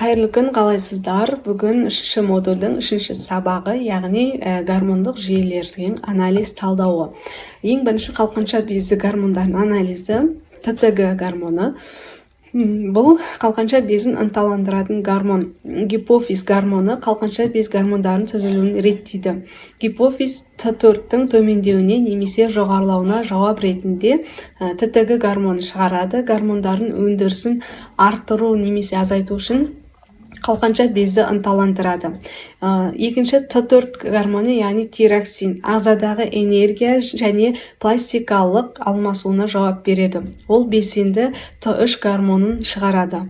Қайырлы күн, қалайсыздар? Бүгін 3-ші модульдің 3-ші сабағы, яғни гормондық жүйелердің анализ талдауы. Ең бірінші қалқанша безі гормондарының анализі, ТТГ гормоны. Бұл қалқанша безін ынталандыратын гормон. Гипофиз гормоны қалқанша без гормондарын түзілуін реттейді. Гипофиз Т4-тің төмендеуіне немесе жоғарылауына жауап ретінде ТТГ гормоны шығарады. Гормондардың өндірісін арттыру немесе азайту үшін қалқанша безді ынталандырады. Екінші Т4 гормоны, яғни тироксин, ағзадағы энергия және пластикалық алмасуына жауап береді. Ол белсенді Т3 гормонын шығарады.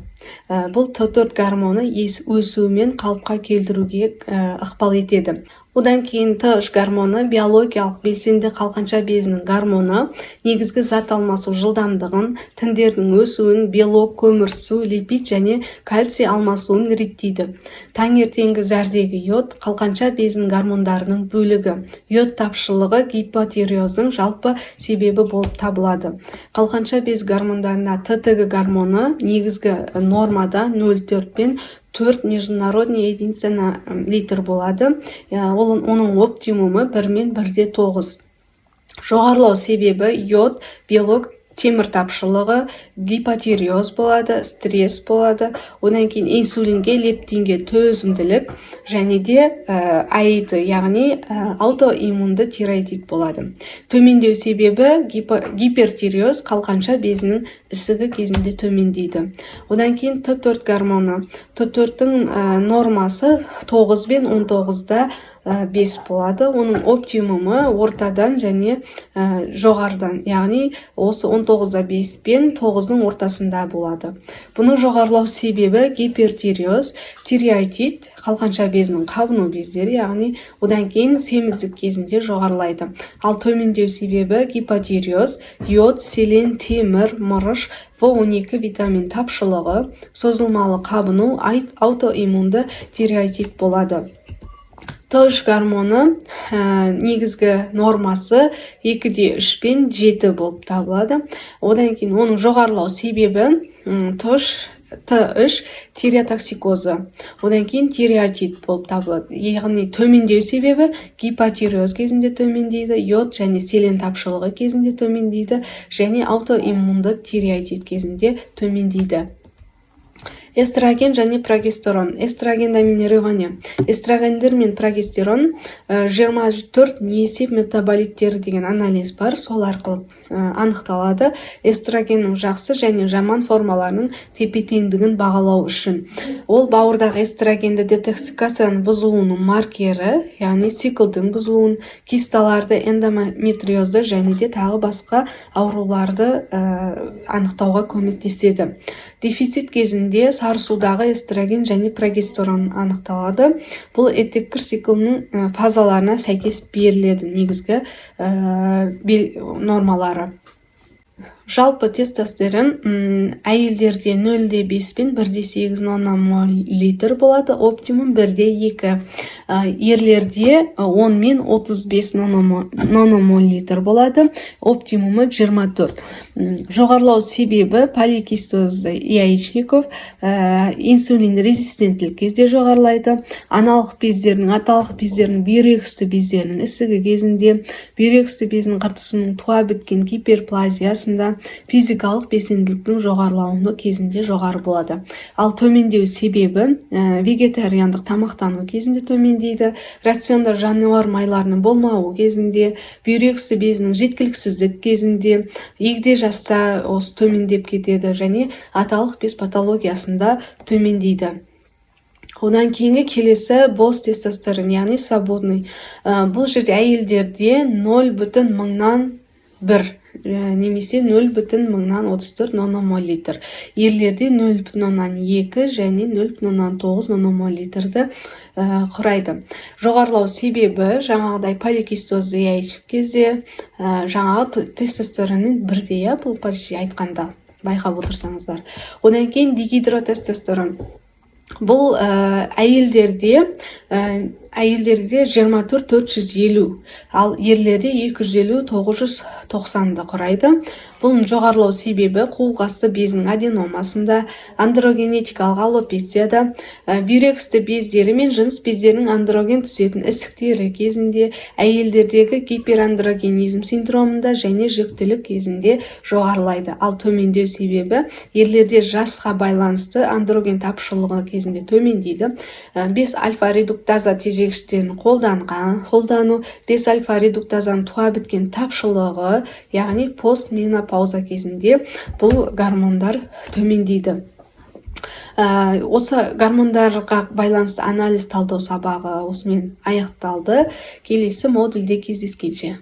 Бұл Т4 гормоны өсуімен қалыпқа келтіруге ықпал етеді. Одан кейін Т3 гормоны биологиялық белсенді қалқанша безінің гормоны, негізгі зат алмасу жылдамдығын, тіндердің өсуін, белок, көмірсу, липид және кальций алмасуын реттейді. Таңертеңгі зәрдегі йод қалқанша безінің гормондарының бөлігі. Йод тапшылығы гипотиреоздың жалпы себебі болып табылады. Қалқанша без гормондарына ТТГ гормоны негізгі нормада 0,4 пен 4 международный единица на литр болады. Оның оптимумы 1 мен 1,9. Жоғарылау себебі йод, белок, темір тапшылығы, гипотиреоз болады, стресс болады. Одан кейін инсулинге, лептинге төзімділік және де АИТ, яғни аутоиммунды тиреоидит болады. Төмендеу себебі гипертиреоз қалқанша безінің ісігі кезінде төмендейді. Одан кейін Т4 гормоны. Т4-тің нормасы 9 бен 19-да 5 болады. Оның оптимумы ортадан және жоғардан, яғни осы 19-да 5 пен 9-ның ортасында болады. Бұның жоғарылау себебі гипертиреоз, тиреоидит, қалқанша безінің қабыну бездері, яғни одан кейін семіздік кезінде жоғарылайды. Ал төмендеу себебі гипотиреоз, йод, селен, темір, мырыш, В12 витамин тапшылығы, созылмалы қабыну, аутоиммунды тиреоидит болады. Т3 гормоны негізгі нормасы 2-де 3 пен 7 болып табылады. Одан кейін оның жоғарылау себебі Т3 тиреотоксикозы. Одан кейін тиреоидит болып табылады. Яғни төмендеу себебі гипотиреоз кезінде төмендейді, йод және селен тапшылығы кезінде төмендейді және аутоиммунды тиреоидит кезінде төмендейді. Эстроген және прогестерон. Эстроген доминирование. Эстрогендер мен прогестерон 24 несеп метаболиттері деген анализ бар, сол арқылы анықталады. Эстрогеннің жақсы және жаман формаларының тепе-теңдігін бағалау үшін. Ол бауырдағы эстрогенді детоксикацияның бұзылуының маркері, яғни циклдың бұзылуын, кисталарды, эндометриозды және де тағы басқа ауруларды анықтауға көмектеседі. Дефицит кезінде сарысудағы эстроген және прогестерон анықталады. Бұл этеккір циклының фазаларына сәйкес беріледі негізгі нормалары. Жалпы тестостерон әйелдерде 0,5 пен 1,8 наномоллитр болады, оптимум 1,2. Ерлерде 10 мен 35 наномоллитр болады, оптимумы 24. Жоғарылау себебі поликистоз яичников, инсулин резистенттілік кезде жоғарылайды, аналық бездерінің, аталық бездерінің, бүйрек үсті бездерінің ісігі кезінде, бүйрек үсті безінің қыртысының туа біткен гиперплазиясында, физикалық белсенділіктің жоғарылауы кезінде жоғары болады. Ал төмендеу себебі вегетариандық тамақтану кезінде төмендейді, рационда жануар майларының болмауы кезінде, бүйрек үсті безінің жеткіліксіздік кезінде, егде жаста осы төмендеп кетеді және аталық без патологиясында төмендейді. Одан кейінгі келесі бос тестостерон, яғни свободный. Бұл жерде әйелдерде 0,1 немесе 0,34 наномоллитр. Ерлерде 0,2 және 0,9 наномоллитрді құрайды. Жоғарылау себебі жаңағыдай поликистоз яичник кезде жаңағы тестостеронның 1-де, бұл почти айтқанда байқап отырсаңыздар. Одан кейін дигидротестостерон. Бұл әйелдерде әйелдерде 24-450, ал ерлерде 250-990-ды құрайды. Бұның жоғарылау себебі қуылғасты безінің аденомасында, андрогенетикалық аллопецияда, бүйрексті бездері мен жыныс бездерінің андроген түсетін ісіктері кезінде, әйелдердегі гиперандрогенизм синдромында және жүктілік кезінде жоғарылайды. Ал төмендеу себебі ерлерде жасқа байланысты андроген тапшылығы кезінде төмендейді. 5-альфа редуктаза тежегіштерін қолдану, 5-альфа редуктазаның туа біткен тапшылығы, яғни постменопауза кезінде бұл гормондар төмендейді. Осы гормондарға байланысты анализ талдау сабағы осымен аяқталды. Келесі модульде кездескенше.